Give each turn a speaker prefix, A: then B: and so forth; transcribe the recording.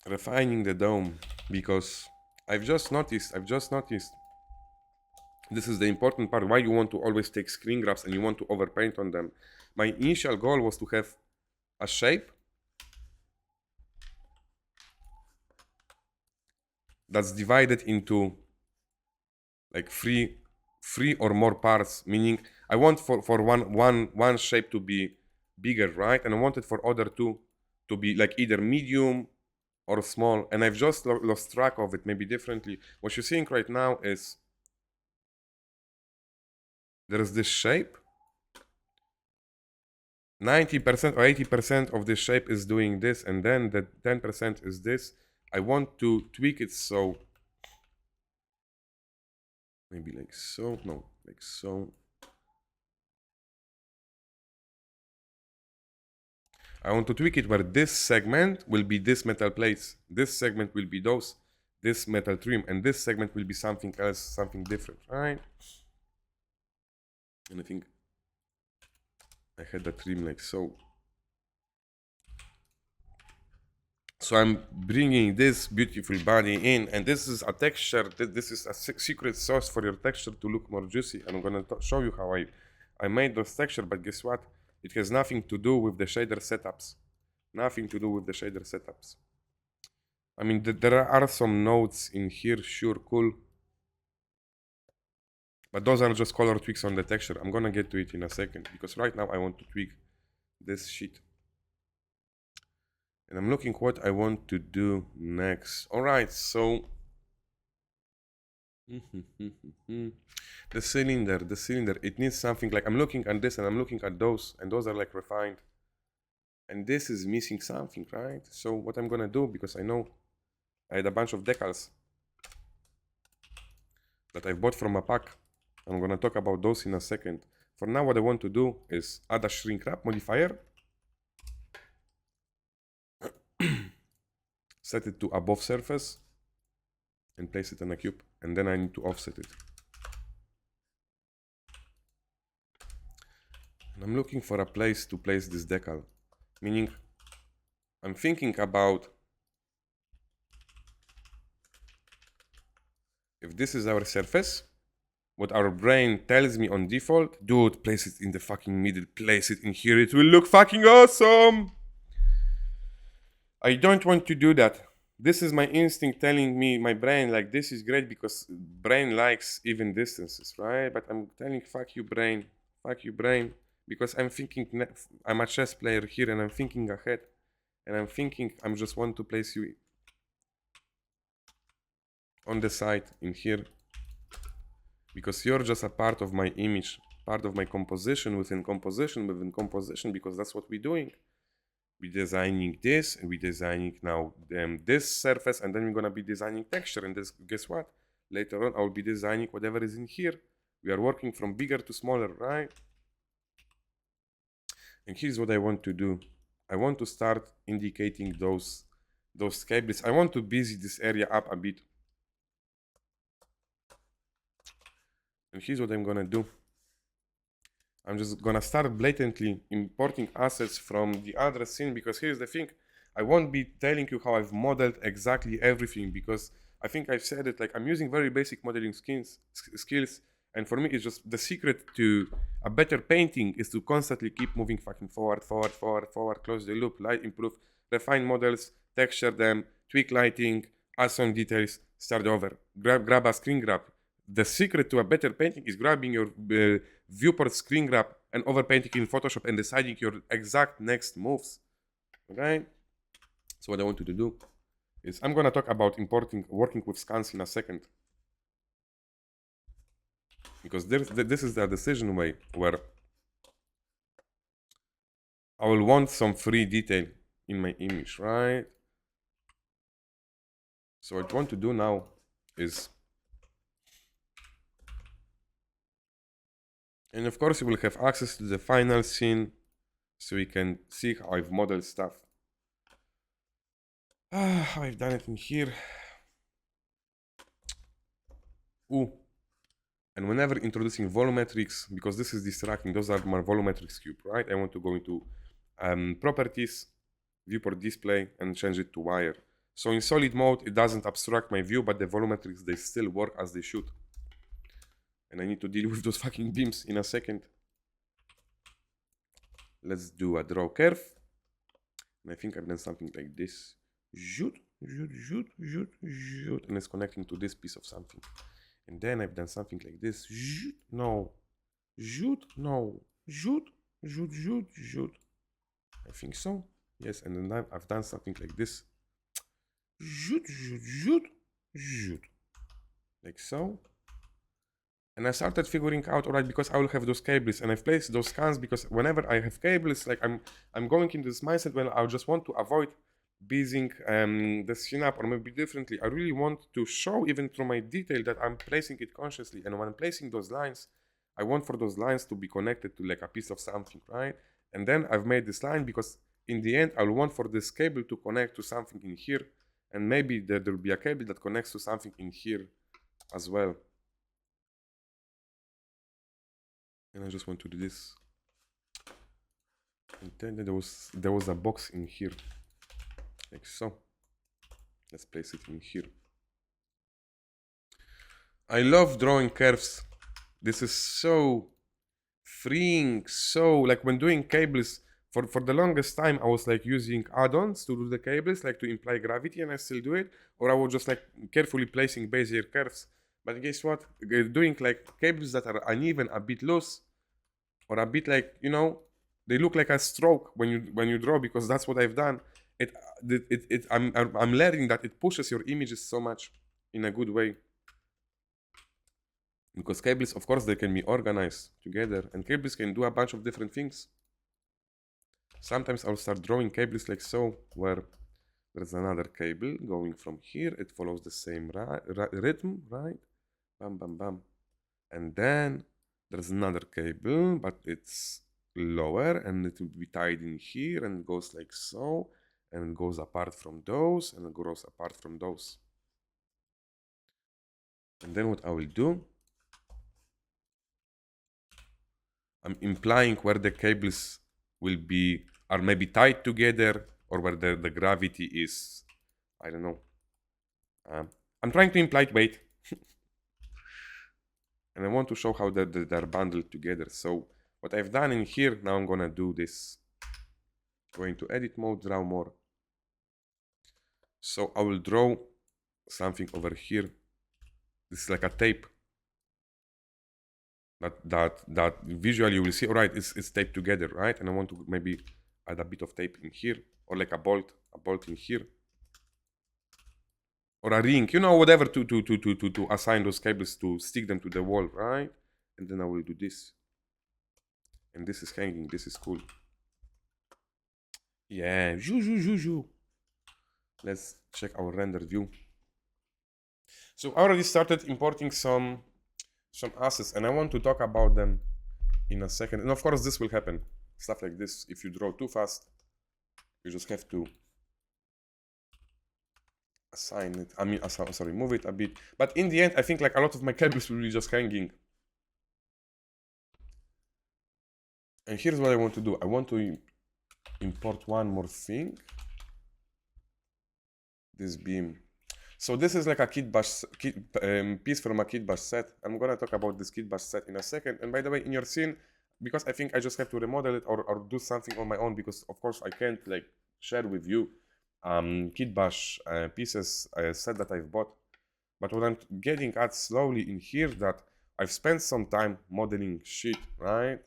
A: refining the dome, because I've just noticed, this is the important part, why you want to always take screen grabs and you want to overpaint on them. My initial goal was to have a shape that's divided into like three or more parts, meaning I want for one shape to be bigger, right? And I wanted for other two to be like either medium or small, and I've just lost track of it, maybe differently. What you're seeing right now is there's this shape, 90% or 80% of this shape is doing this, and then the 10% is this. I want to tweak it, so maybe like so, no, like so. I want to tweak it where this segment will be this metal plates, this segment will be this metal trim, and this segment will be something else, something different, right? And I think I had the trim like so. So I'm bringing this beautiful body in, and this is a texture, this is a secret sauce for your texture to look more juicy. And I'm gonna show you how I made those texture, but guess what? It has nothing to do with the shader setups. Nothing to do with the shader setups. I mean, there are some nodes in here, sure, cool. But those are just color tweaks on the texture. I'm gonna get to it in a second, because right now I want to tweak this shit. And I'm looking what I want to do next. All right, so the cylinder, it needs something like, I'm looking at this and I'm looking at those, and those are like refined. And this is missing something, right? So what I'm gonna do, because I know I had a bunch of decals that I've bought from a pack. I'm gonna talk about those in a second. For now, what I want to do is add a shrink wrap modifier. Set it to above surface and place it in a cube, and then I need to offset it. And I'm looking for a place to place this decal, meaning I'm thinking about if this is our surface, what our brain tells me on default, dude, place it in the fucking middle, place it in here, it will look fucking awesome. I don't want to do that. This is my instinct telling me, my brain, like, this is great because brain likes even distances, right? But I'm telling, fuck you, brain, because I'm thinking, I'm a chess player here and I'm thinking ahead. And I'm thinking, I'm just want to place you on the side in here, because you're just a part of my image, part of my composition within composition, because that's what we're doing. We're designing this, and we're designing now this surface, and then we're gonna be designing texture. And this, guess what? Later on, I'll be designing whatever is in here. We are working from bigger to smaller, right? And here's what I want to do. I want to start indicating those cables. I want to busy this area up a bit. And here's what I'm gonna do. I'm just gonna start blatantly importing assets from the other scene, because here's the thing. I won't be telling you how I've modeled exactly everything, because I think I've said it, like, I'm using very basic modeling skills, and for me it's just the secret to a better painting is to constantly keep moving fucking forward, close the loop, light, improve, refine models, texture them, tweak lighting, add some details, start over, grab a screen grab. The secret to a better painting is grabbing your viewport screen grab and overpainting in Photoshop and deciding your exact next moves. Okay? So what I want you to do is, I'm gonna talk about working with scans in a second, because this is the decision way where I will want some free detail in my image, right? So what I want to do now is, and of course you will have access to the final scene, so you can see how I've modeled stuff. How I've done it in here. Ooh. And whenever introducing volumetrics, because this is distracting, those are my volumetrics cube, right? I want to go into properties, viewport display, and change it to wire. So in solid mode, it doesn't abstract my view, but the volumetrics, they still work as they should. And I need to deal with those fucking beams in a second. Let's do a draw curve. And I think I've done something like this. Shoot, shoot, shoot, shoot, shoot. And it's connecting to this piece of something. And then I've done something like this. Shoot, no. Shoot, no. Shoot, shoot, shoot, shoot. I think so. Yes, and then I've done something like this. Shoot, shoot, shoot, shoot. Like so. And I started figuring out, alright, because I will have those cables, and I've placed those scans because whenever I have cables, like I'm going into this mindset when I just want to avoid basing the scene up, or maybe differently. I really want to show even through my detail that I'm placing it consciously, and when I'm placing those lines, I want for those lines to be connected to like a piece of something, right? And then I've made this line because in the end I'll want for this cable to connect to something in here, and maybe there will be a cable that connects to something in here as well. And I just want to do this. And then there was a box in here, like so. Let's place it in here. I love drawing curves. This is so freeing. So like when doing cables, for the longest time I was like using add-ons to do the cables, like to imply gravity, and I still do it, or I was just like carefully placing Bezier curves. But guess what? Doing like cables that are uneven, a bit loose, or a bit like, you know, they look like a stroke when you draw, because that's what I've done. I'm learning that it pushes your images so much in a good way. Because cables, of course, they can be organized together, and cables can do a bunch of different things. Sometimes I'll start drawing cables like so, where there's another cable going from here. It follows the same rhythm, right? Bam, bam, bam. And then there's another cable, but it's lower, and it will be tied in here, and it goes like so, and it goes apart from those, and it goes apart from those. And then what I will do, I'm implying where the cables are maybe tied together, or where the gravity is, I don't know. I'm trying to imply weight. And I want to show how they're bundled together. So what I've done in here, now I'm gonna do this. Going to edit mode, draw more. So I will draw something over here. This is like a tape. That visually you will see, all right, it's taped together, right? And I want to maybe add a bit of tape in here, or like a bolt in here, or a ring, you know, whatever to assign those cables, to stick them to the wall, right? And then I will do this, and this is hanging. This is cool. Yeah, let's check our render view. So I already started importing some assets, and I want to talk about them in a second. And of course this will happen, stuff like this. If you draw too fast, you just have to assign it, sorry, move it a bit. But in the end, I think like a lot of my cables will be just hanging. And here's what I want to do. I want to import one more thing. This beam. So this is like a piece from a kit bash set. I'm gonna talk about this kit bash set in a second. And by the way, in your scene, because I think I just have to remodel it or do something on my own, because of course I can't like share with you kit bash pieces set that I've bought. But what I'm getting at slowly in here, that I've spent some time modeling shit, right?